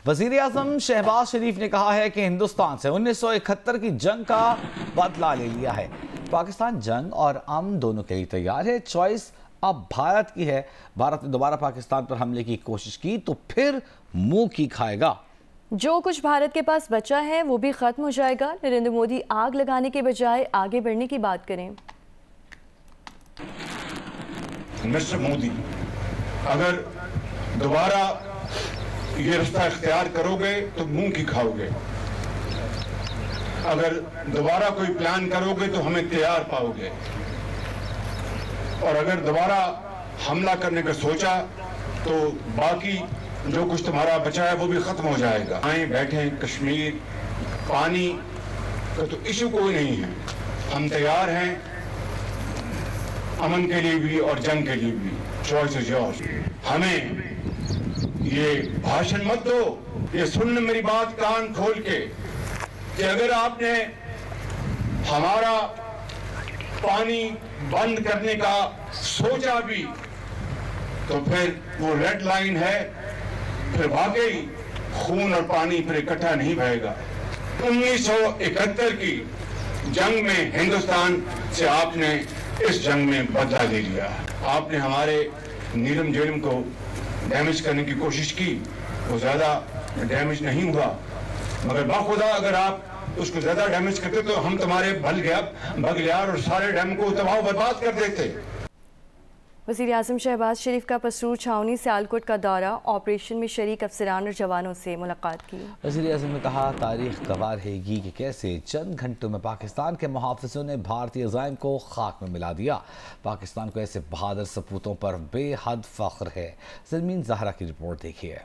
वज़ीर आज़म शहबाज शरीफ ने कहा है कि हिंदुस्तान से 1971 की जंग का बदला ले लिया है। पाकिस्तान जंग और अमन दोनों के लिए तैयार है। चॉइस अब भारत की है। भारत ने दोबारा पाकिस्तान पर हमले की कोशिश की तो फिर मुंह की खाएगा। जो कुछ भारत के पास बचा है वो भी खत्म हो जाएगा। नरेंद्र मोदी आग लगाने के बजाय आगे बढ़ने की बात करें। मिस्टर मोदी, अगर दोबारा ये रास्ता इख्तियार करोगे तो मुंह की खाओगे। अगर दोबारा कोई प्लान करोगे तो हमें तैयार पाओगे। और अगर दोबारा हमला करने का सोचा तो बाकी जो कुछ तुम्हारा बचा है वो भी खत्म हो जाएगा। आए बैठे, कश्मीर पानी का तो इशू कोई नहीं है। हम तैयार हैं अमन के लिए भी और जंग के लिए भी। Choice is yours. हमें ये भाषण मत दो, ये सुन मेरी बात कान खोल के कि अगर आपने हमारा पानी बंद करने का सोचा भी तो फिर वो रेड लाइन है, फिर वाकई खून और पानी फिर इकट्ठा नहीं बहेगा। 1971 की जंग में हिंदुस्तान से आपने इस जंग में बदला ले लिया। आपने हमारे नीलम झेलम को डैमेज करने की कोशिश की, वो ज्यादा डैमेज नहीं हुआ, मगर बाखुदा अगर आप उसको ज्यादा डैमेज करते तो हम तुम्हारे बगलियार और सारे डैम को तबाह बर्बाद कर देते। वज़ीर आज़म शहबाज शरीफ का पसरूर छावनी सियालकोट का दौरा, ऑपरेशन में शरीक अफसरान और जवानों से मुलाकात की। वज़ीर आज़म ने कहा तारीख गवाह रहेगी कि कैसे चंद घंटों में पाकिस्तान के मुहाफ़िज़ों ने भारतीय अज़ाइम को खाक में मिला दिया। पाकिस्तान को ऐसे बहादुर सपूतों पर बेहद फ़ख्र है। ज़मीन ज़हरा की रिपोर्ट देखिए।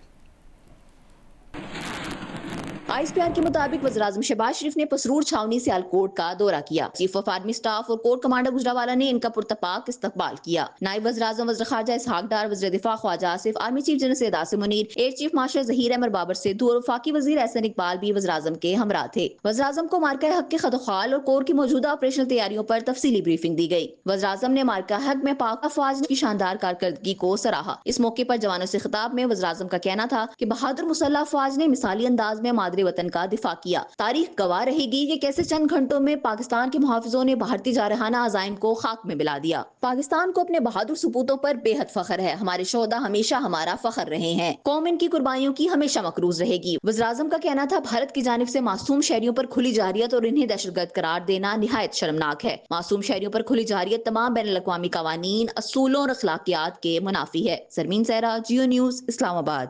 ISPR के मुताबिक वज़ीर-ए-आज़म शहबाज शरीफ ने पसरूर छावनी सियालकोट का दौरा किया। चीफ ऑफ आर्मी स्टाफ और कोर कमांडर गुजरावाला ने इनका पुरतपाक इस्तकबाल किया। नायब वज़ीर-ए-आज़म वज़ीर ख़ारजा इसहाक डार, वज़ीर दिफा Khawaja Asif, army chief general Syed Asim Munir, air chief marshal Zaheer Ahmed Babar Sidhu और वफाकी वज़ीर एहसन इकबाल भी वज़ीर-ए-आज़म के हमरा थे। वज़ीर-ए-आज़म को मार्का हक के खदोखाल और कोर की मौजूदा ऑपरेशनल तैयारियों पर तफसीली ब्रीफिंग दी गई। वज़ीर-ए-आज़म ने मार्का हक में पाक अफवाज की शानदार कारकर्दगी को सराहा। इस मौके पर जवानों से खिताब में वज़ीर-ए-आज़म का कहना था कि बहादुर मुसल्लह अफवाज ने मिसाली अंदाज में मादरे वतन का दिफा किया। तारीख गवाह रहेगी कि कैसे चंद घंटों में पाकिस्तान के मुहाफिजों ने भारतीय जारहाना अज़ाइम को खाक में मिला दिया। पाकिस्तान को अपने बहादुर सपूतों पर बेहद फख्र है। हमारे शोहदा हमेशा हमारा फख्र रहे हैं। कौम इनकी कुर्बानियों की हमेशा मकरूज रहेगी। वज़ीर-ए-आज़म का कहना था भारत की जानिब से मासूम शहरियों पर खुली जारियत और इन्हें दहशतगर्द करार देना निहायत शर्मनाक है। मासूम शहरियों पर खुली जारियत तमाम बैनुल अक़वामी क़वानीन, असूलों और अखलाकियात के मुनाफी है। सरमीन सहरा, जियो न्यूज़, इस्लामाबाद।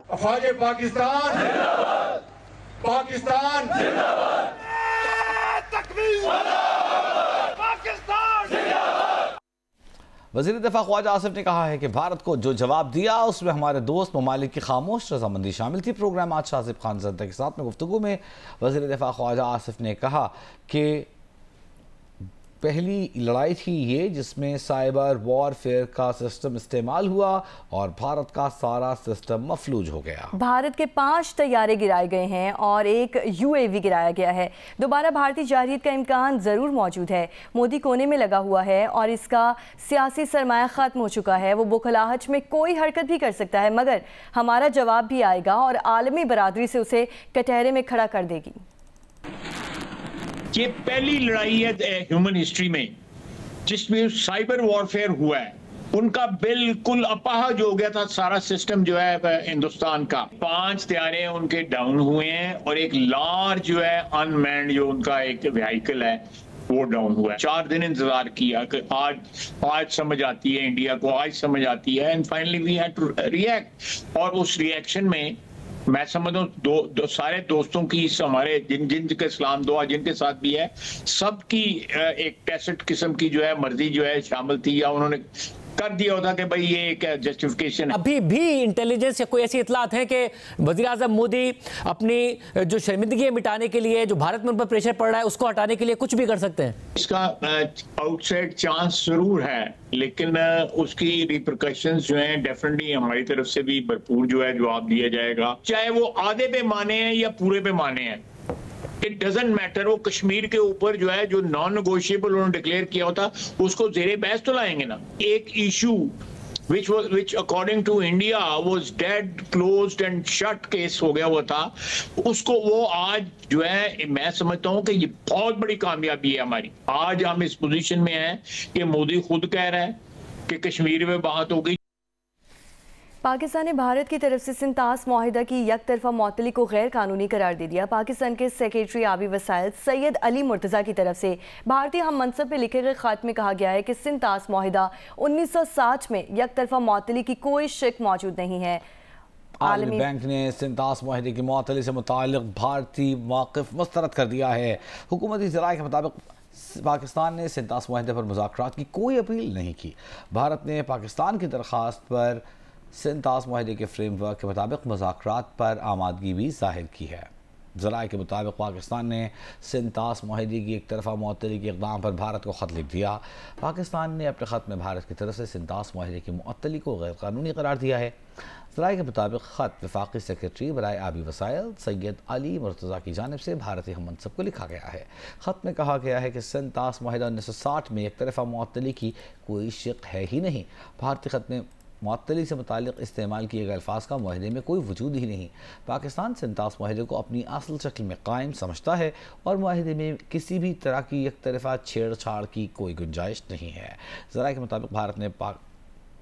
पाकिस्तान वज़ीर दिफा ख्वाजा आसिफ ने कहा है कि भारत को जो जवाब दिया उसमें हमारे दोस्त ममालिक की खामोश रजामंदी शामिल थी। प्रोग्राम आज शाजिब खान ज़रदा के साथ में गुफ्तगू में वज़ीर दिफा ख्वाजा आसिफ ने कहा कि पहली लड़ाई थी ये जिसमें साइबर वॉरफेयर का सिस्टम इस्तेमाल हुआ और भारत का सारा सिस्टम मफलूज हो गया। भारत के 5 तैयारे गिराए गए हैं और एक UAV गिराया गया है। दोबारा भारतीय जारहियत का इम्कान ज़रूर मौजूद है। मोदी कोने में लगा हुआ है और इसका सियासी सरमाया ख़त्म हो चुका है। वो बुखलाहट में कोई हरकत भी कर सकता है, मगर हमारा जवाब भी आएगा और आलमी बरादरी से उसे कटहरे में खड़ा कर देगी। ये पहली लड़ाई है ह्यूमन हिस्ट्री में जिसमें साइबर वॉरफेयर हुआ है। उनका बिल्कुल अपाहज हो गया था सारा सिस्टम जो है हिंदुस्तान का। 5 तैयारे उनके डाउन हुए हैं और एक लार्ज जो है अनमैन्ड जो उनका एक व्हीकल है वो डाउन हुआ है। 4 दिन इंतजार किया कि आज समझ आती है इंडिया को, आज समझ आती है and finally we had to react. और उस रिएक्शन में मैं समझता हूँ सारे दोस्तों की हमारे जिन के सलाम दुआ जिनके साथ भी है सबकी एक टेस्ट किस्म की जो है मर्जी जो है शामिल थी या उन्होंने कर दिया होता कि भाई ये एक जस्टिफिकेशन है। अभी भी इंटेलिजेंस या कोई ऐसी इतलात है कि वज़ीर आज़म मोदी अपनी जो शर्मिंदगी मिटाने के लिए जो भारत में उन पर प्रेशर पड़ रहा है उसको हटाने के लिए कुछ भी कर सकते हैं? इसका आउटसाइड चांस जरूर है, लेकिन उसकी रिपरकशंस जो हैं डेफिनेटली हमारी तरफ से भी भरपूर जो है जवाब दिया जाएगा, चाहे वो आधे पे माने हैं या पूरे पे माने हैं। It doesn't matter. वो कश्मीर के ऊपर जो है जो नॉन नेगोशिएबल उन्होंने डिक्लेयर किया होता उसको जेरे बहस तो लाएंगे ना। एक issue which according to India was dead, closed and shut case हो गया हुआ था, उसको वो आज जो है मैं समझता हूँ कि ये बहुत बड़ी कामयाबी है हमारी। आज हम इस पोजीशन में हैं कि मोदी खुद कह रहा है कि कश्मीर में बात होगी। पाकिस्तान ने भारत की तरफ से सिंतास मुआहिदा की एक तरफा मुअत्तली को गैर कानूनी करार दे दिया। पाकिस्तान के सेक्रेटरी आबी वसाइल सैयद अली मुर्तज़ा की तरफ से भारतीय हम मनसब पर लिखे गए ख़त में कहा गया है कि सिंतास मुआहिदा 1960 में एक तरफा मुअत्तली की कोई शक मौजूद नहीं है। आलमी बैंक ने सिंतास मुआहिदे की मुअत्तली से मुताल्लिक़ भारतीय मौक़िफ़ मुस्तरद कर दिया है। हुकूमती ज़राए के मुताबिक पाकिस्तान ने सिंतास मुआहिदे पर मुज़ाकरात की कोई अपील नहीं की। भारत ने पाकिस्तान की दरख्वास्त पर सिंतास मुआहिदे के फ्रेमवर्क के मुताबिक मुज़ाकरात पर आमादगी भी ज़ाहिर की है। ज़राए के मुताबिक पाकिस्तान ने सिंतास मुआहिदे की एक तरफा मुअत्तली के इक़दाम पर भारत को ख़त लिख दिया। पाकिस्तान ने अपने ख़त में भारत की तरफ से सिंतास मुआहिदे की मुअत्तली को गैर कानूनी करार दिया है। ज़राए के मुताबिक ख़त वफ़ाक़ी सेक्रेटरी बराए आबी वसाइल सैयद अली मुर्तज़ा की जानिब से भारतीय हम मनसब को लिखा गया है। ख़त में कहा गया है कि सिंतास मुआहिदा 1960 में एक तरफा मुअत्तली की कोई शक है ही नहीं। भारतीय ख़त में मुअत्तली से मुताल्लिक़ इस्तेमाल किए गए अल्फाज का मुआहिदे में कोई वजूद ही नहीं। पाकिस्तान सिंतास मुआहिदे को अपनी असल शक्ल में कायम समझता है और मुआहिदे में किसी भी तरह की एक तरफा छेड़छाड़ की कोई गुंजाइश नहीं है। ज़राए के मुताबिक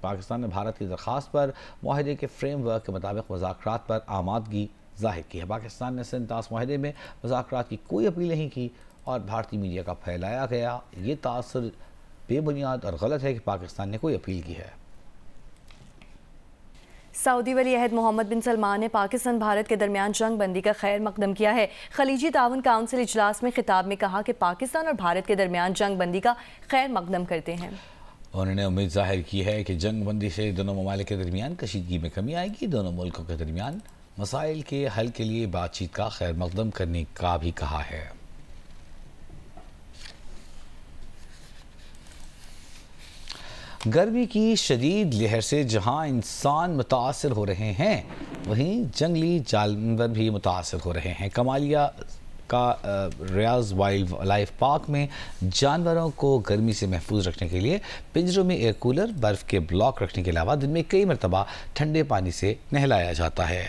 पाकिस्तान ने भारत की दरख्वास्त पर मुआहिदे के फ्रेमवर्क के मुताबिक मुज़ाकरात पर आमादगी ज़ाहिर की है। पाकिस्तान ने सिंतास मुआहिदे में मुज़ाकरात की कोई अपील नहीं की और भारतीय मीडिया का फैलाया गया ये तासुर बेबुनियाद और गलत है कि पाकिस्तान ने कोई अपील की है। सऊदी वली अहद मोहम्मद बिन सलमान ने पाकिस्तान भारत के दरमियान जंग बंदी का खैर मकदम किया है। खलीजी ताउन काउंसिल इजलास में खिताब में कहा कि पाकिस्तान और भारत के दरमियान जंग बंदी का खैर मकदम करते हैं। उन्होंने उम्मीद जाहिर की है कि जंग बंदी से दोनों ममालिक के दरमियान कशीदगी में कमी आएगी। दोनों मुल्कों के दरमियान मसाइल के हल के लिए बातचीत का खैर मकदम करने का भी कहा है। गर्मी की शदीद लहर से जहां इंसान मुतासर हो रहे हैं वहीं जंगली जानवर भी मुतासर हो रहे हैं। कमालिया का रियाज वाइल्ड लाइफ पार्क में जानवरों को गर्मी से महफूज रखने के लिए पिंजरों में एयर कूलर, बर्फ़ के ब्लॉक रखने के अलावा दिन में कई मरतबा ठंडे पानी से नहलाया जाता है।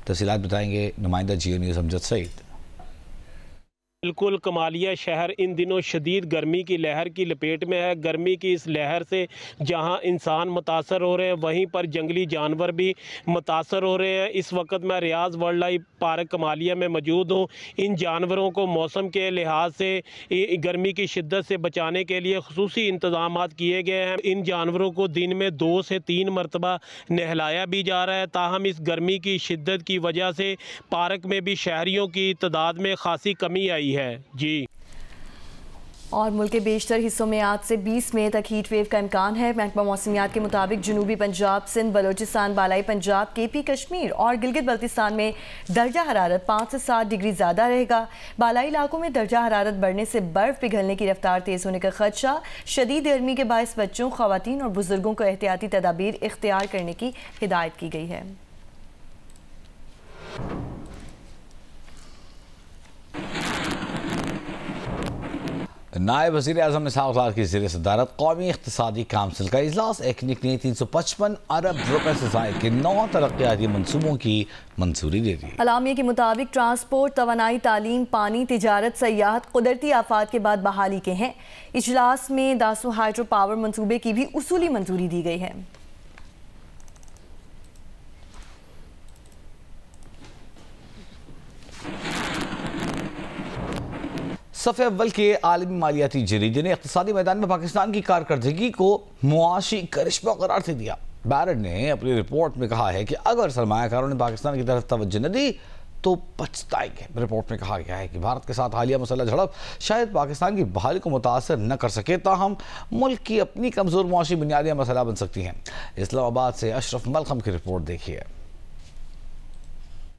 तफसीलात बताएंगे नुमाइंदा जियो न्यूज़ अमजद सईद। बिल्कुल कमालिया शहर इन दिनों शदीद गर्मी की लहर की लपेट में है। गर्मी की इस लहर से जहां इंसान मुतासर हो रहे हैं वहीं पर जंगली जानवर भी मुतासर हो रहे हैं। इस वक्त मैं रियाज वाइल्ड लाइफ पार्क कमालिया में मौजूद हूं। इन जानवरों को मौसम के लिहाज से गर्मी की शिद्दत से बचाने के लिए खुसूसी इंतजाम किए गए हैं। इन जानवरों को दिन में 2 से 3 मरतबा नहलाया भी जा रहा है। ताहम इस गर्मी की शिद्दत की वजह से पार्क में भी शहरियों की तादाद में खासी कमी आई है जी। और मुल्क के बेशतर हिस्सों में आज से 20 मई तक हीट वेव का इम्कान है। महकमा मौसमियात के मुताबिक जनूबी पंजाब, सिंध, बलोचिस्तान, बालाई पंजाब, केपी कश्मीर और गिलगित बल्तिस्तान में दर्जा हरारत 5 से 7 डिग्री ज़्यादा रहेगा। बालाई इलाकों में दर्जा हरारत बढ़ने से बर्फ़ पिघलने की रफ्तार तेज़ होने का खदशा। शदीद गर्मी के बायस बच्चों, ख़वातीन और बुजुर्गों को एहतियाती तदाबीर इख्तियार करने की हिदायत की गई है। नायब वज़ीर आज़म इसहाक़ डार की ज़ेर सदारत कौमी इक़्तिसादी काउंसिल का इजलास। एकनिक ने 355 अरब रुपए से ज़ायद के 9 तरक्याती मनसूबों की मंजूरी दे दी। अलामिया के मुताबिक ट्रांसपोर्ट, तवानाई, तालीम, पानी, तिजारत, सयाहत, कुदरती आफात के बाद बहाली के हैं। इजलास में दासो हाइड्रो पावर मनसूबे की भी उसूली मंजूरी दी गई है। सफ़े अव्वल के आलमी मालियाती जरीदे ने इक़्तिसादी मैदान में पाकिस्तान की कारकर्दगी को मुआशी करिश्मा करार दे दिया। बैरड ने अपनी रिपोर्ट में कहा है कि अगर सरमायाकारों ने पाकिस्तान की तरफ तवज्जो न दी तो पछताएंगे। रिपोर्ट में कहा गया है कि भारत के साथ हालिया मुसल्लह झड़प शायद पाकिस्तान की बहाली को मुतासर न कर सके, ताहम मुल्क की अपनी कमज़ोर मुआशी बुनियादियाँ मसला बन सकती हैं। इस्लामाबाद से अशरफ मलखम की रिपोर्ट देखिए।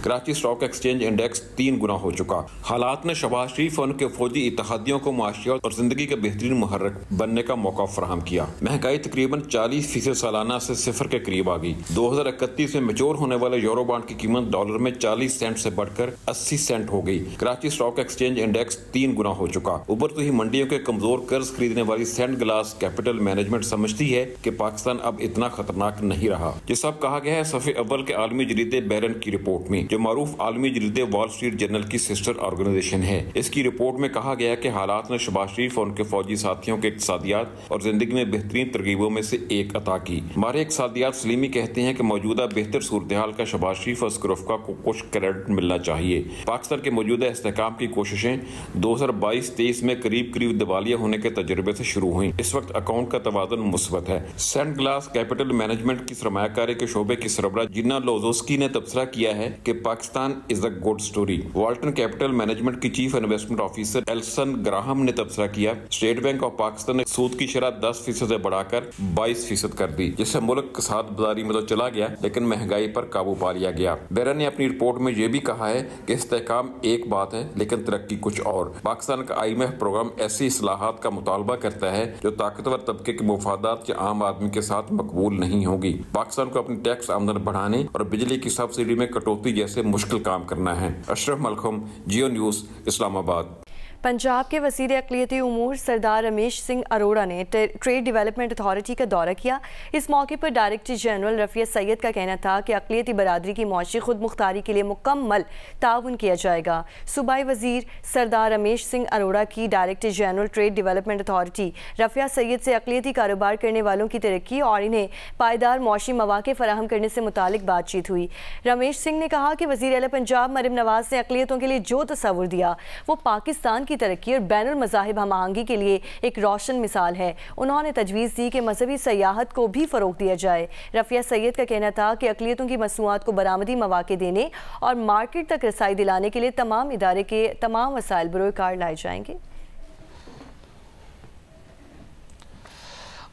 कराची स्टॉक एक्सचेंज इंडेक्स 3 गुना हो चुका। हालात ने शहबाज शरीफ और उनके फौजी इत्तेहादियों को माशियत और जिंदगी का बेहतरीन मुहर्रिक बनने का मौका फराहम किया। महंगाई तकरीबन 40% सालाना से सिफर के करीब आ गई। 2031 में मैच्योर होने वाले यूरो बॉन्ड की कीमत डॉलर में 40 सेंट से बढ़कर 80 सेंट हो गई। कराची स्टॉक एक्सचेंज इंडेक्स 3 गुना हो चुका। उभरती हुई मंडियों के कमजोर कर्ज खरीदने वाली सेंट ग्लास कैपिटल मैनेजमेंट समझती है कि पाकिस्तान अब इतना खतरनाक नहीं रहा। ये सब कहा गया है सफ़े अव्वल के आलमी जरीदे बैरन की रिपोर्ट में, जो मारूफ आलमी जरीदे वॉल स्ट्रीट जर्नल की सिस्टर ऑर्गेनाइजेशन है। इसकी रिपोर्ट में कहा गया कि हालात ने शहबाज शरीफ और उनके फौजी साथियों के इक्तिसादियात और जिंदगी में बेहतरीन तरकीबों में से एक अता की। हमारे इक्तिसादियात सलीमी कहते हैं कि मौजूदा बेहतर सूरत हाल का शहबाज शरीफ और स्क्रोफका को कुछ क्रेडिट मिलना चाहिए। पाकिस्तान के मौजूदा इस्तेहकाम की कोशिशें 2022-23 में करीब दिवालिया होने के तजुर्बे से शुरू हुई। इस वक्त अकाउंट का तवाज़ुन मुस्बत है। सेंट ग्लास कैपिटल मैनेजमेंट की सरमायाकारी के शोबे की सरबराह जिन्ना लोजोस्की ने तबसरा किया है कि Pakistan is a good story. Walton capital management की चीफ इन्वेस्टमेंट ऑफिसर एल्सन ग्राहम ने तबसरा किया स्टेट बैंक ऑफ पाकिस्तान ने सूद की शरह 10% से बढ़ाकर 22% कर दी, जिससे मुल्क साथ बाजारी में तो चला गया लेकिन महंगाई पर काबू पा लिया गया। बैरन ने अपनी रिपोर्ट में यह भी कहा है कि इस्तेहकाम एक बात है लेकिन तरक्की कुछ और। पाकिस्तान का IMF प्रोग्राम ऐसी इस्लाहात का मुतालबा करता है जो ताकतवर तबके के मुफादात या आम आदमी के साथ मकबूल नहीं होगी। पाकिस्तान को अपनी टैक्स आमदन बढ़ाने और बिजली की सब्सिडी में कटौती जैसे मुश्किल काम करना है। अशरफ मलखुम, जियो न्यूज़, इस्लामाबाद। पंजाब के वज़ीर अक़लियती उमूर सरदार रमेश सिंह अरोड़ा ने ट्रेड डेवलपमेंट अथॉरिटी का दौरा किया। इस मौके पर डायरेक्टर जनरल रफ़िया सैयद का कहना था कि अक़लियती बरादरी की मौशी खुद मुख्तारी के लिए मुकम्मल ताउन किया जाएगा। सूबाई वज़ीर सरदार रमेश सिंह अरोड़ा की director general trade development authority Rafia Syed से अक़लियती कारोबार करने वालों की तरक्की और इन्हें पायदार मौशी मौक़े फराहम करने से मुतालिक बातचीत हुई। रमेश सिंह ने कहा कि वज़ीर आला पंजाब मरियम नवाज़ ने अक़लियतों के लिए जो तस्वुर दिया वो पाकिस्तान की तरक्की और बैनुल मज़ाहिब हम आहंगी के लिए एक रोशन मिसाल है। उन्होंने तजवीज़ दी कि मजहबी सयाहत को भी फ़रोग़ दिया जाए। रफ़िया सैयद का कहना था कि अक़लियतों की मसनूआत को बरामदी मौक़े देने और मार्केट तक रसाई दिलाने के लिए तमाम इदारे के तमाम वसाइल बरोकार लाए जाएंगे।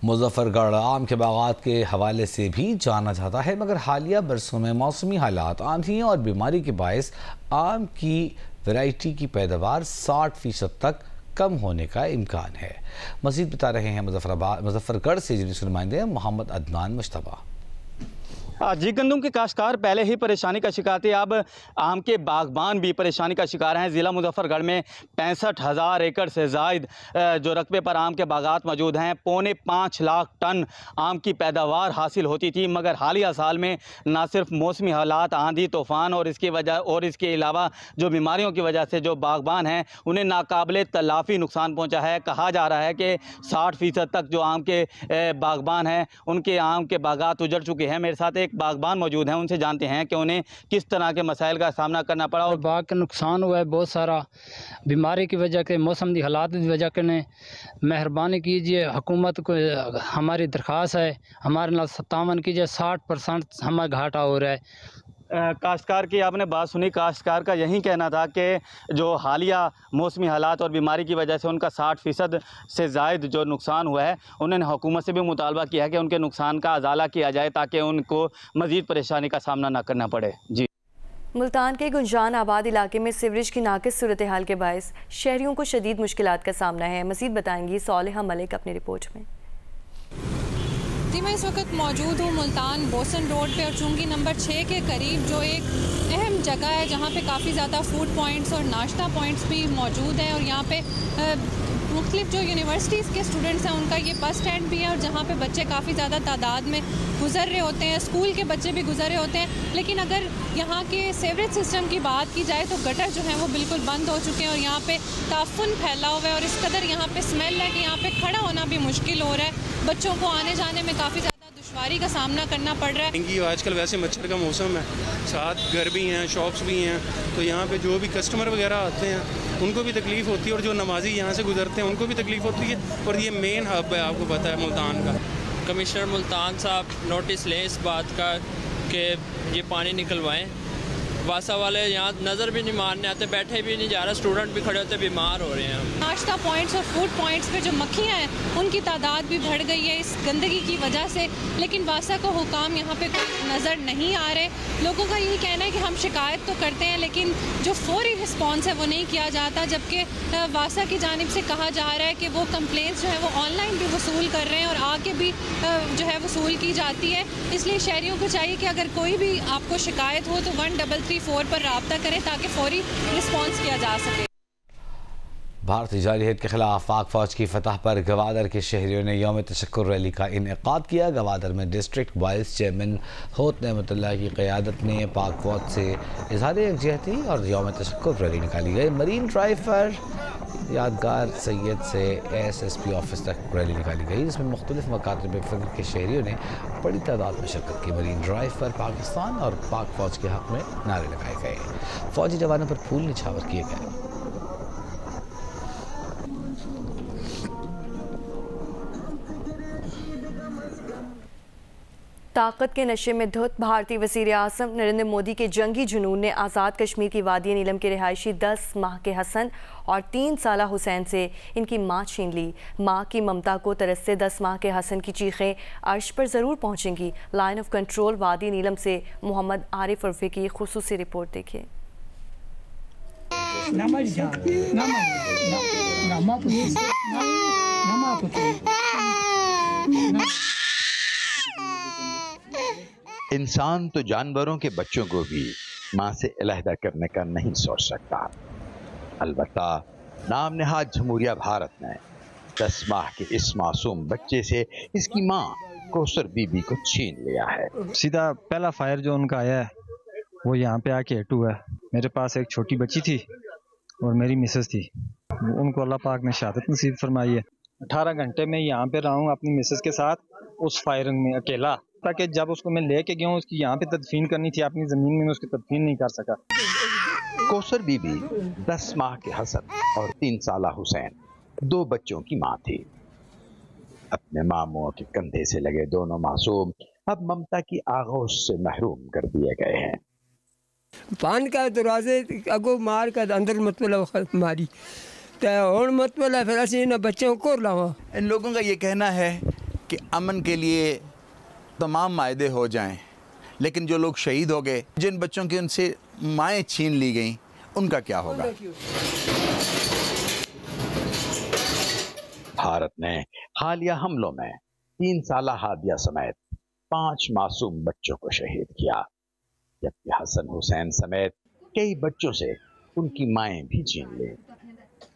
मुजफ्फरगढ़ आम के बागात के हवाले से भी जाना जाता है, मगर हालिया बरसों में मौसमी हालात, आंधियाँ और बीमारी के बायस आम की वैरायटी की पैदावार 60% तक कम होने का इम्कान है। मज़ीद बता रहे हैं मुजफ्फरगढ़ से नुमाइंदे मोहम्मद अदनान मुश्तबा। जी, गंदम के काश्तकार पहले ही परेशानी का शिकार थे, अब आम के बागबान भी परेशानी का शिकार हैं। ज़िला मुजफ्फरगढ़ में 65,000 एकड़ से ज़ायद जो रकबे पर आम के बागात मौजूद हैं। 4.25 लाख टन आम की पैदावार हासिल होती थी, मगर हालिया साल में ना सिर्फ मौसमी हालात, आंधी तूफ़ान और इसके अलावा जो बीमारियों की वजह से जो बागबान हैं उन्हें नाकाबिले तलाफ़ी नुकसान पहुँचा है। कहा जा रहा है कि 60% तक जो आम के बागबान हैं उनके आम के बागात उजड़ चुके हैं। मेरे साथ बागबान मौजूद हैं, उनसे जानते हैं कि उन्हें किस तरह के मसाइल का सामना करना पड़ा और बाग का नुकसान हुआ है बहुत सारा, बीमारी की वजह के, मौसम की हालात की वजह के। मेहरबानी कीजिए, हुकूमत को हमारी दरख्वास्त है, हमारे नाल 57 कीजिए, 60% हमारा घाटा हो रहा है। काश्तकार की आपने बात सुनी, काश्तकार का यही कहना था कि जो हालिया मौसमी हालात और बीमारी की वजह से उनका 60% से ज़ायद जो नुकसान हुआ है, उन्होंने हुकूमत से भी मुतालबा किया है कि उनके नुकसान का अजाला किया जाए ताकि उनको मज़ीद परेशानी का सामना न करना पड़े। जी, मुल्तान के गुंजान आबाद इलाके में सीवरेज की नाकिस सूरत हाल के बायस शहरियों को शदीद मुश्किलात का सामना है। मज़ीद बताएंगी सालिहा मलिक अपनी रिपोर्ट में। जी, मैं इस वक्त मौजूद हूँ मुल्तान बोसन रोड पे और चुंगी नंबर 6 के करीब, जो एक अहम जगह है जहाँ पे काफ़ी ज़्यादा फूड पॉइंट्स और नाश्ता पॉइंट्स भी मौजूद हैं। और यहाँ पे मुख्तलिफ जो यूनिवर्सिटीज़ के स्टूडेंट्स हैं उनका ये बस स्टैंड भी है और जहाँ पे बच्चे काफ़ी ज़्यादा तादाद में गुजर रहे होते हैं, स्कूल के बच्चे भी गुजर रहे होते हैं। लेकिन अगर यहाँ के सीवरेज सिस्टम की बात की जाए तो गटर जो है वो बिल्कुल बंद हो चुके हैं और यहाँ पे ताफुन फैला हुआ है और इस कदर यहाँ पे स्मेल है कि यहाँ पे खड़ा होना भी मुश्किल हो रहा है। बच्चों को आने जाने में काफ़ी ज़्यादा दुश्वारी का सामना करना पड़ रहा है। आजकल वैसे मच्छर का मौसम है, साथ घर भी हैं, शॉप्स भी हैं, तो यहाँ पे जो भी कस्टमर वगैरह आते हैं उनको भी तकलीफ़ होती है और जो नमाजी यहाँ से गुजरते हैं उनको भी तकलीफ़ होती है। और ये मेन हब है, आपको पता है, मुल्तान का। कमिश्नर मुल्तान साहब नोटिस लें इस बात का कि ये पानी निकलवाएं, वासा वाले यहाँ नज़र भी नहीं मारने आते, बैठे भी नहीं जा रहे, स्टूडेंट भी खड़े होते बीमार हो रहे हैं। नाश्ता पॉइंट्स और फूड पॉइंट्स पे जो मक्खियाँ हैं उनकी तादाद भी बढ़ गई है इस गंदगी की वजह से, लेकिन वासा को हुकाम यहाँ पे कोई नज़र नहीं आ रहे। लोगों का यही कहना है कि हम शिकायत तो करते हैं लेकिन जो फौरी रिस्पॉन्स है वो नहीं किया जाता, जबकि वासा की जानिब से कहा जा रहा है कि वो कंप्लेंट्स जो है वो ऑनलाइन भी वसूल कर रहे हैं और आके भी जो है वसूल की जाती है। इसलिए शहरियों को चाहिए कि अगर कोई भी आपको शिकायत हो तो 1334 पर रब्ता करें ताकि फौरी रिस्पॉन्स किया जा सके। भारतीय जारहियत के खिलाफ पाक फौज की फतह पर गवादर के शहरियों ने यौम तशक्कुर रैली का इनेकाद किया। गवादर में डिस्ट्रिक्ट वाइस चेयरमैन होत नेमतुल्लाह की क़यादत ने पाक फौज से इज़हार यकजहती और यौम तशक्कुर रैली निकाली गई। मरीन ड्राइव पर यादगार सैयद से SSP ऑफिस तक रैली निकाली गई, जिसमें मुख्तलिफ मकातब फ़िक्र के शहरियों ने बड़ी तादाद में शिरकत की। मरीन ड्राइव पर पाकिस्तान और पाक फौज के हक़ में नारे लगाए गए। फौजी जवानों पर फूल निछावर किए गए। ताकत के नशे में धुत भारतीय वज़ीर आज़म नरेंद्र मोदी के जंगी जुनून ने आज़ाद कश्मीर की वादी नीलम के रिहायशी 10 माह के हसन और 3 साला हुसैन से इनकी मां छीन ली। मां की ममता को तरसते 10 माह के हसन की चीखें अर्श पर ज़रूर पहुंचेंगी। लाइन ऑफ कंट्रोल वादी नीलम से मोहम्मद आरिफ उर्फी की खुसूसी रिपोर्ट देखिए। इंसान तो जानवरों के बच्चों को भी माँ से अलहदा करने का नहीं सोच सकता। अलबत्ता नाम नहाद जमहूरिया भारत ने 10 माह के इस मासूम बच्चे से इसकी माँ कौसर बीबी को छीन लिया है। सीधा पहला फायर जो उनका आया है वो यहाँ पे आके हिट हुआ है। मेरे पास एक छोटी बच्ची थी और मेरी मिसेस थी, उनको अल्लाह पाक ने शहादत नसीब फरमाई है। 18 घंटे में यहाँ पे रहा हूँ अपनी मिसेस के साथ उस फायरिंग में अकेला, ताकि जब उसको मैं लेके गया हूँ उसकी यहाँ पे तदफीन करनी थी अपनी ज़मीन में, मैं उसकी तदफीन नहीं कर सका। कौसर बीबी 10 माह के हसन और 3 साला हुसैन 2 बच्चों की माँ थी। अपने मामों के कंधे से लगे दोनों मासूम अब ममता की आगोश से महरूम कर दिए गए हैं। पान का दरवाजे अगो मार कर अंदर मतलब मारी तो मतलब फिर असं इन बच्चों को लावा। इन लोगों का ये कहना है कि अमन के लिए तमाम मायदे हो जाएं, लेकिन जो लोग शहीद हो गए, जिन बच्चों की उनसे माएँ छीन ली गईं, उनका क्या होगा? भारत ने हालिया हमलों में 3 साला हादिया समेत 5 मासूम बच्चों को शहीद किया, जबकि हसन हुसैन समेत कई बच्चों से उनकी माएँ भी छीन ली।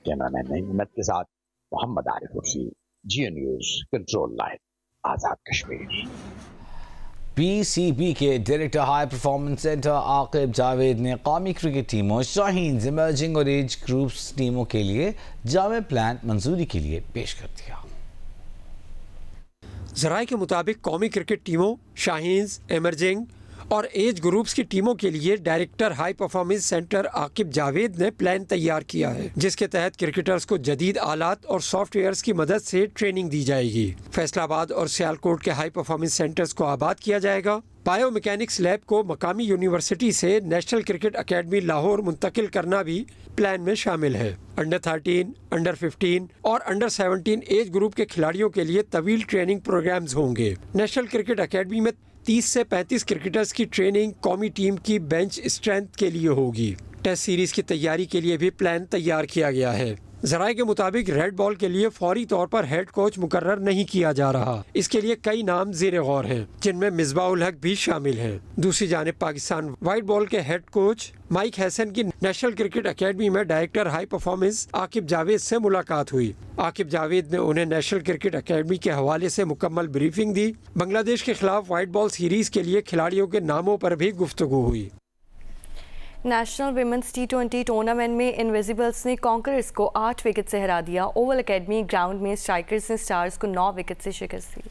कैमरामैन नईमत के साथ मोहम्मद आरिफ उर्फी, जियो news, control line, Azad Kashmir. PCB के director high performance centre Aqib Javed ने कौमी क्रिकेट टीमों, शाहीन, इमर्जिंग और एज ग्रुप्स टीमों के लिए जामे प्लान मंजूरी के लिए पेश कर दिया। ज़राए के मुताबिक कौमी क्रिकेट टीमों, शाहीन्स, इमर्जिंग और एज ग्रुप्स की टीमों के लिए director high performance centre Aqib Javed ने प्लान तैयार किया है, जिसके तहत क्रिकेटर्स को जदीद आलात और सॉफ्टवेयर्स की मदद से ट्रेनिंग दी जाएगी। फैसलाबाद और सियालकोट के हाई परफॉर्मेंस सेंटर्स को आबाद किया जाएगा। बायो मैकेनिक्स लैब को मकामी यूनिवर्सिटी से नेशनल क्रिकेट अकेडमी लाहौर मुंतकिल करना भी प्लान में शामिल है। अंडर 13, अंडर 15 और अंडर 17 एज ग्रुप के खिलाड़ियों के लिए तवील ट्रेनिंग प्रोग्राम्स होंगे। नेशनल क्रिकेट अकेडमी में 30 से 35 क्रिकेटर्स की ट्रेनिंग कौमी टीम की बेंच स्ट्रेंथ के लिए होगी। टेस्ट सीरीज की तैयारी के लिए भी प्लान तैयार किया गया है। ज़राए के मुताबिक रेड बॉल के लिए फौरी तौर पर हेड कोच मुकर्रर नहीं किया जा रहा। इसके लिए कई नाम ज़ेरे गौर हैं, जिनमें मिसबाउल हक भी शामिल हैं। दूसरी जानिब पाकिस्तान वाइट बॉल के हेड कोच माइक हैसन की नेशनल क्रिकेट अकेडमी में director high performance Aqib Javed से मुलाकात हुई। आकिब जावेद ने उन्हें नेशनल क्रिकेट अकेडमी के हवाले से मुकम्मल ब्रीफिंग दी। बांग्लादेश के खिलाफ वाइट बॉल सीरीज के लिए खिलाड़ियों के नामों पर भी गुफ्तगू हुई। नेशनल विमेंस T20 टूर्नामेंट में इनविजिबल्स ने कॉन्करर्स को 8 विकेट से हरा दिया। ओवल एकेडमी ग्राउंड में स्ट्राइकर्स ने स्टार्स को 9 विकेट से शिकस्त दी।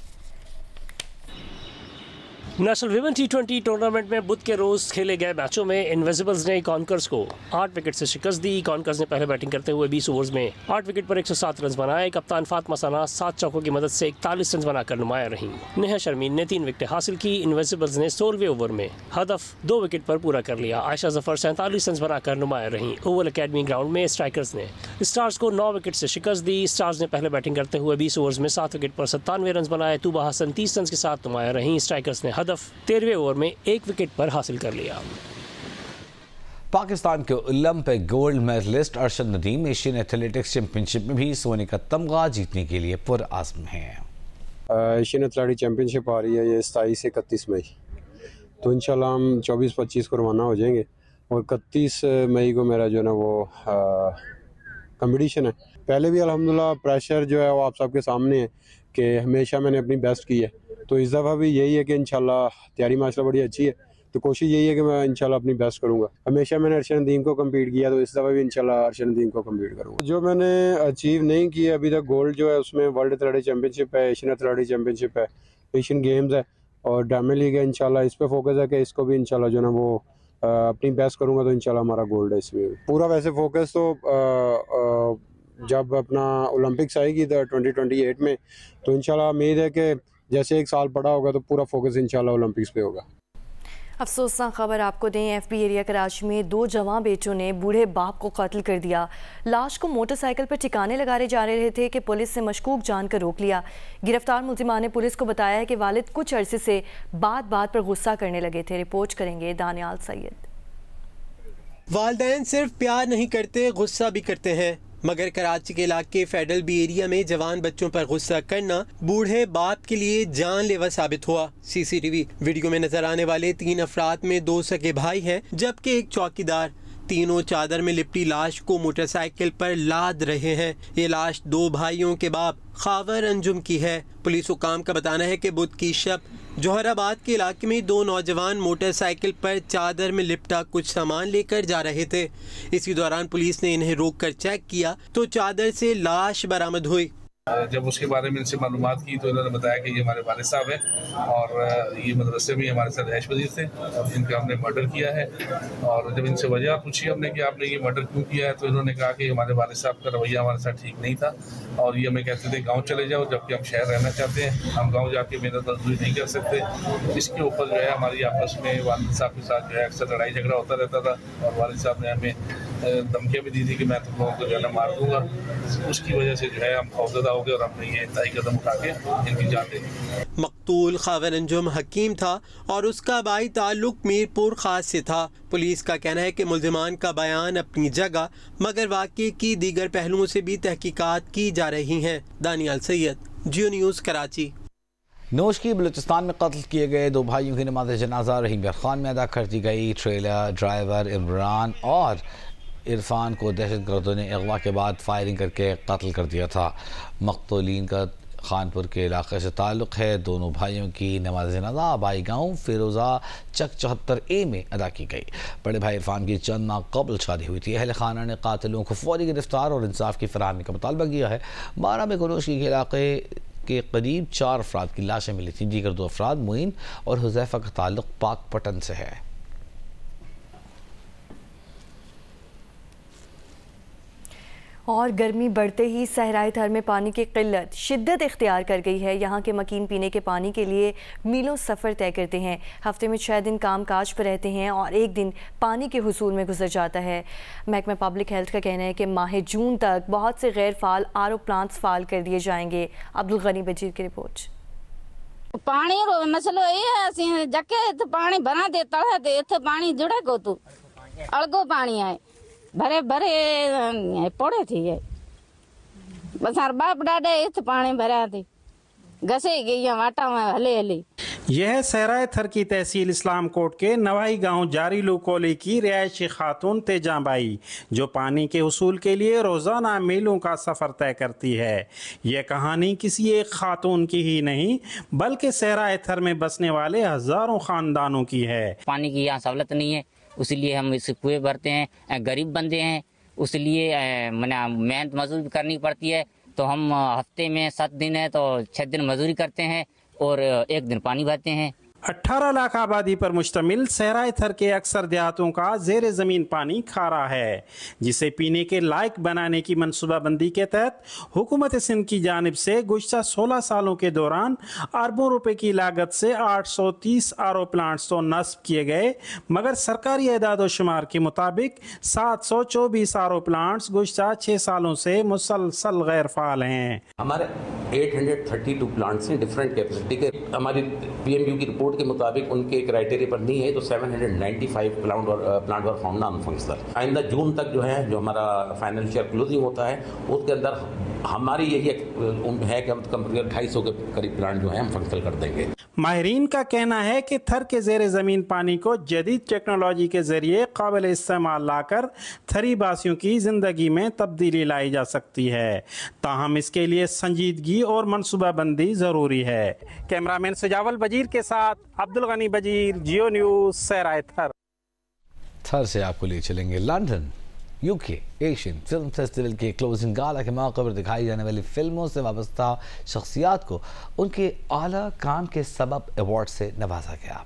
नेशनल विमेन T20 टूर्नामेंट में बुध के रोज खेले गए मैचों में इनविजिबल्स ने कॉन्कर्स को 8 विकेट से शिकस्त दी। कॉन्कर्स ने पहले बैटिंग करते हुए 20 ओवर्स में 8 विकेट पर 107 रन बनाए। कप्तान फातिमा सना 7 चौकों की मदद से 41 रन बनाकर नुमाया रहीं। नेहा शर्मीन ने 3 विकेट हासिल की। इनविजिबल्स ने 16वें ओवर में हदफ 2 विकेट पर पूरा कर लिया। आयशा जफर 47 रन बनाकर नुमाया रहीं। ओवल अकेडमी ग्राउंड में स्ट्राइकर्स ने स्टार्स को 9 विकेट से शिकस्त दी। स्टार्स ने पहले बैटिंग करते हुए 20 ओवर्स में 7 विकेट पर 97 रन बनाए। तूबा हसन 30 रन के साथ नुमाया रहीं। स्ट्राइकर्स ने हदफ 13वें ओवर में 1 विकेट पर हासिल कर लिया। पाकिस्तान के Olympic gold medalist Arshad Nadeem Asian athletics championship में भी सोने का तमगा जीतने के लिए पुरआज़्म हैं। एशियन एथलेटिक चैंपियनशिप आ रही है ये 27 से 31 मई, तो इंशाल्लाह हम 24-25 को रवाना हो जाएंगे और 31 मई को मेरा जो है ना वो कंपटीशन है। पहले भी अल्हम्दुलिल्लाह प्रेशर जो है वो आप सबके सामने है कि हमेशा मैंने अपनी बेस्ट की है, तो इस दफ़ा भी यही है कि इंशाल्लाह तैयारी माशाल्लाह बड़ी अच्छी है, तो कोशिश यही है कि मैं इंशाल्लाह अपनी बेस्ट करूंगा। हमेशा मैंने अरशद नदीम को कम्पीट किया, तो इस दफ़ा भी इंशाल्लाह अरशद नदीम को कम्पीट करूंगा। जो मैंने अचीव नहीं किया अभी तक गोल्ड जो है उसमें वर्ल्ड एथलेटिक चैंपियनशिप है, एशियन एथलेटिक चैंपियनशिप है, एशियन गेम्स है और डायमंड लीग है। इंशाल्लाह इस पर फोकस है कि इसको भी इंशाल्लाह जो है ना वो अपनी बेस्ट करूँगा, तो इंशाल्लाह हमारा गोल्ड है इसमें पूरा। वैसे फोकस तो जब अपना ओलंपिक्स आएगी 2028 में, तो इंशाल्लाह उम्मीद है कि जैसे 1 साल पड़ा होगा तो पूरा फोकस इंशाल्लाह ओलंपिक्स पे होगा। अफसोसनाक खबर आपको दें, FB एरिया कराची में 2 जवां बेटों ने बूढ़े बाप को कत्ल कर दिया। लाश को मोटरसाइकिल पर ठिकाने लगाने जा रहे थे कि पुलिस से मशकूक जानकर रोक लिया। गिरफ्तार मुल्जिमान ने पुलिस को बताया है कि वालिद कुछ अरसे से बात पर गुस्सा करने लगे थे। रिपोर्ट करेंगे दानियाल सैयद। वालिदैन सिर्फ प्यार नहीं करते, गुस्सा भी करते हैं, मगर कराची के इलाके फेडरल बी एरिया में जवान बच्चों पर गुस्सा करना बूढ़े बाप के लिए जानलेवा साबित हुआ। CCTV वीडियो में नजर आने वाले 3 अफराद में 2 सगे भाई हैं जबकि एक चौकीदार। तीनों चादर में लिपटी लाश को मोटरसाइकिल पर लाद रहे हैं। ये लाश 2 भाइयों के बाप खावर अंजुम की है। पुलिस हुकाम का बताना है कि बुध की शब जौहराबाद के इलाके में 2 नौजवान मोटरसाइकिल पर चादर में लिपटा कुछ सामान लेकर जा रहे थे। इसी दौरान पुलिस ने इन्हें रोककर चेक किया तो चादर से लाश बरामद हुई। जब उसके बारे में इनसे मालूमात की तो इन्होंने बताया कि ये हमारे वालिद साहब हैं और ये मदरसे में हमारे साथ रैश वजीर थे, इनका हमने मर्डर किया है। और जब इनसे वजह पूछी हमने कि आपने ये मर्डर क्यों किया है, तो इन्होंने कहा कि हमारे वालिद साहब का रवैया हमारे साथ ठीक नहीं था और ये हमें कहते थे गाँव चले जाओ, जबकि हम शहर रहना चाहते हैं, हम गाँव जाके मेहनत मजदूरी नहीं कर सकते। इसके ऊपर जो है हमारी आपस में वालिद साहब के साथ जो है अक्सर लड़ाई झगड़ा होता रहता था और वालिद साहब ने हमें धमकियाँ भी दी थी कि मैं तुम लोगों को जो है ना मार दूंगा। उसकी वजह से जो है हम खौफजदा हो गए और हमने ये इंतहाई कदम उठा के इनकी जान दे दी। मकतूल खावर अंजुम हकीम था और उसका भाई ताल्लुक मीरपुर खास से था। पुलिस का कहना है कि मुल्जिमान का बयान अपनी जगह, मगर वाक़े की दीगर पहलुओं से भी तहकीकात की जा रही हैं। दानियाल सैयद, जियो न्यूज़, कराची। नोश की बलूचिस्तान में कत्ल किए गए 2 भाइयों की नमाज जनाजा रहीम खान में अदा कर दी गई। ट्रेलर ड्राइवर इमरान और इरफान को दहशतगर्दों ने अगवा के बाद फायरिंग करके कत्ल कर दिया था। मकतूलीन का खानपुर के इलाके से ताल्लुक़ है। दोनों भाइयों की नमाज जनाजा आबाई गाँव फिरोज़ा चक 74A में अदा की गई। बड़े भाई इरफान की चंद माह कबल शादी हुई थी। अहल खाना ने कातिलों को फौरी गिरफ्तार और इंसाफ की फराहमी का मुतालबा किया है। 12 में गनोशी के इलाके के करीब 4 अफराद की लाशें मिली थी। दीगर 2 अफराद मुइन और हुज़ैफा का ताल्लुक़ पाक पटन से है। और गर्मी बढ़ते ही सहराई थर में पानी की किल्लत शिद्दत इख्तियार कर गई है। यहाँ के मकीन पीने के पानी के लिए मीलों सफ़र तय करते हैं। हफ्ते में 6 दिन काम काज पर रहते हैं और 1 दिन पानी के हुसूल में गुजर जाता है। महकमा पब्लिक हेल्थ का कहना है कि माह जून तक बहुत से गैर फाल RO प्लांट्स फाल कर दिए जाएंगे। अब्दुल गनी बजीर की रिपोर्ट। पानी रो मसलो ये है असीं जके इत्थे पानी बना दे तड़े ते इत्थे पानी जुड़े को तू अलगो पानी आए भरे भरे पोड़े थी है बस हर बाप डाडे इत्थे पानी भरा थी घसे गई वाटा में हले हले। यह सहराए थर की तहसील इस्लाम कोट के नवाई गांव जारीलू कोली की रिहायशी खातून तेजाबाई, जो पानी के हुसूल के लिए रोज़ाना मीलों का सफ़र तय करती है। यह कहानी किसी एक खातून की ही नहीं बल्कि सहराए थर में बसने वाले हज़ारों ख़ानदानों की है। पानी की यहाँ सहूलत नहीं है, इसलिए हम इस कुएँ भरते हैं। गरीब बंदे हैं, इसलिए मेहनत मजदूरी करनी पड़ती है। तो हम हफ्ते में 7 दिन है तो 6 दिन मजदूरी करते हैं और 1 दिन पानी भरते हैं। 18 लाख आबादी पर मुश्तमिल सहराए थर के अक्सर देहातों का ज़ेर ज़मीन पानी खारा है, जिसे पीने के लायक बनाने की मनसूबाबंदी के तहत हुकूमत सिंध की जानिब से गुज़श्ता 16 सालों के दौरान अरबों रुपए की लागत से 830 आरओ प्लांट्स तो नस्ब किए गए, मगर सरकारी एदाद शुमार के मुताबिक 724 आरओ प्लांट्स गुज़श्ता 6 सालों से मुसलसल गैर फाल हैं। हमारे 832 प्लांट्स हैं डिफरेंट कैपेसिटी के। हमारी PMU की रिपोर्ट के मुताबिक उनके क्राइटेरिया पर नहीं है तो 795 plant were found non functional. आइंदा जून तक जो है, जो हमारा फाइनेंशियल क्लोजिंग होता है, उसके अंदर हमारी यही है कि हम 250 के करीब प्लांट जो है हम फंक्शनल कर देंगे। माहिरीन का कहना है कि थर के ज़ेर ज़मीन पानी को जदीद टेक्नोलॉजी के जरिए काबिल इस्तेमाल लाकर थरी बासियों की जिंदगी में तब्दीली लाई जा सकती है, ताहम इसके लिए संजीदगी और मनसूबाबंदी ज़रूरी है। कैमरामैन सुजावल बजीर के साथ अब्दुल गनी बजीर, जियो न्यूज़, सहराए थर। थर से आपको ले चलेंगे London. UK Asian film festival के क्लोजिंग गाला के मौके पर दिखाई जाने वाली फिल्मों से वाबस्ता शख्सियात को उनके आला काम के सबब अवार्ड से नवाजा गया।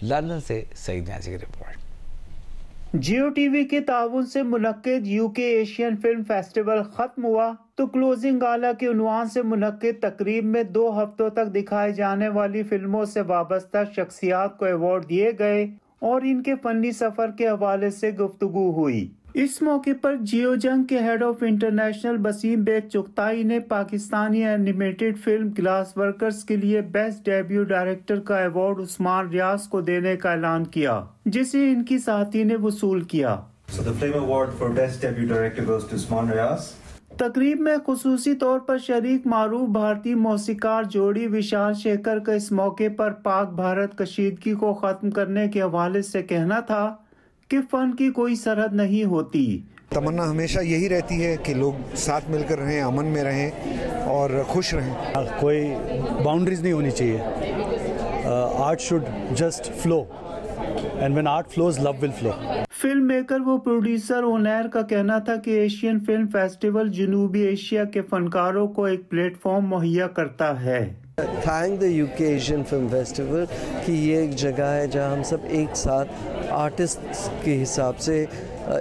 लंदन से सईद न्याजी की रिपोर्ट। जियो टीवी के ताउन से मुनक्किद यूके एशियन फिल्म फेस्टिवल खत्म हुआ तो क्लोजिंग गाला के उन्वान से मुनक्किद तकरीब में 2 हफ्तों तक दिखाई जाने वाली फिल्मों से वाबस्ता शख्सियात को अवार्ड दिए गए और इनके फनी सफर के हवाले से गुफ्तगू हुई। इस मौके पर जियो जंग के head of international Waseem Baig Chughtai ने Pakistani animated film glass workers के लिए बेस्ट डेब्यू डायरेक्टर का अवार्ड उस्मान रियाज को देने का ऐलान किया, जिसे इनकी साथी ने वसूल किया। So the Flame Award for Best Debut Director goes to Usman Riaz. तकरीब में खुसूसी तौर पर शरीक मारूफ भारतीय मौसीकार जोड़ी विशाल शेखर का इस मौके पर पाक भारत कशीदगी को खत्म करने के हवाले से कहना था कि फन की कोई सरहद नहीं होती। तमन्ना हमेशा यही रहती है कि लोग साथ मिलकर रहें, अमन में रहें और खुश रहें। कोई बाउंड्रीज नहीं होनी चाहिए। Art should just flow and when art flows love will flow. Film maker व प्रोड्यूसर ओनैर का कहना था कि एशियन फिल्म फेस्टिवल जनूबी एशिया के फनकारों को एक प्लेटफॉर्म मुहैया करता है। Thank the UK Asian film festival कि ये एक जगह है जहां हम सब एक साथ आर्टिस्ट के हिसाब से,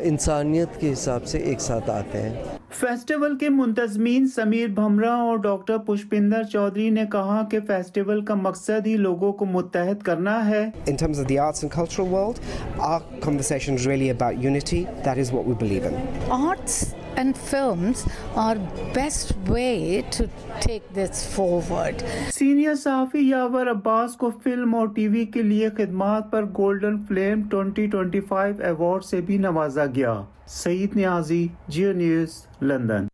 इंसानियत के हिसाब से एक साथ आते हैं। फेस्टिवल के मुंतजमीन समीर भमरा और डॉक्टर पुष्पिंदर चौधरी ने कहा कि फेस्टिवल का मकसद ही लोगों को मुत्तहद करना है। In terms of the arts and cultural world, our conversation is really about unity. That is what we believe in. Arts and films are best way to take this forward. Senior सहाफ़ी यावर अब्बास को film और TV के लिए खिदमात पर golden flame 2025 award से भी नवाजा गया। सईद न्याजी, जियो न्यूज़, लंदन।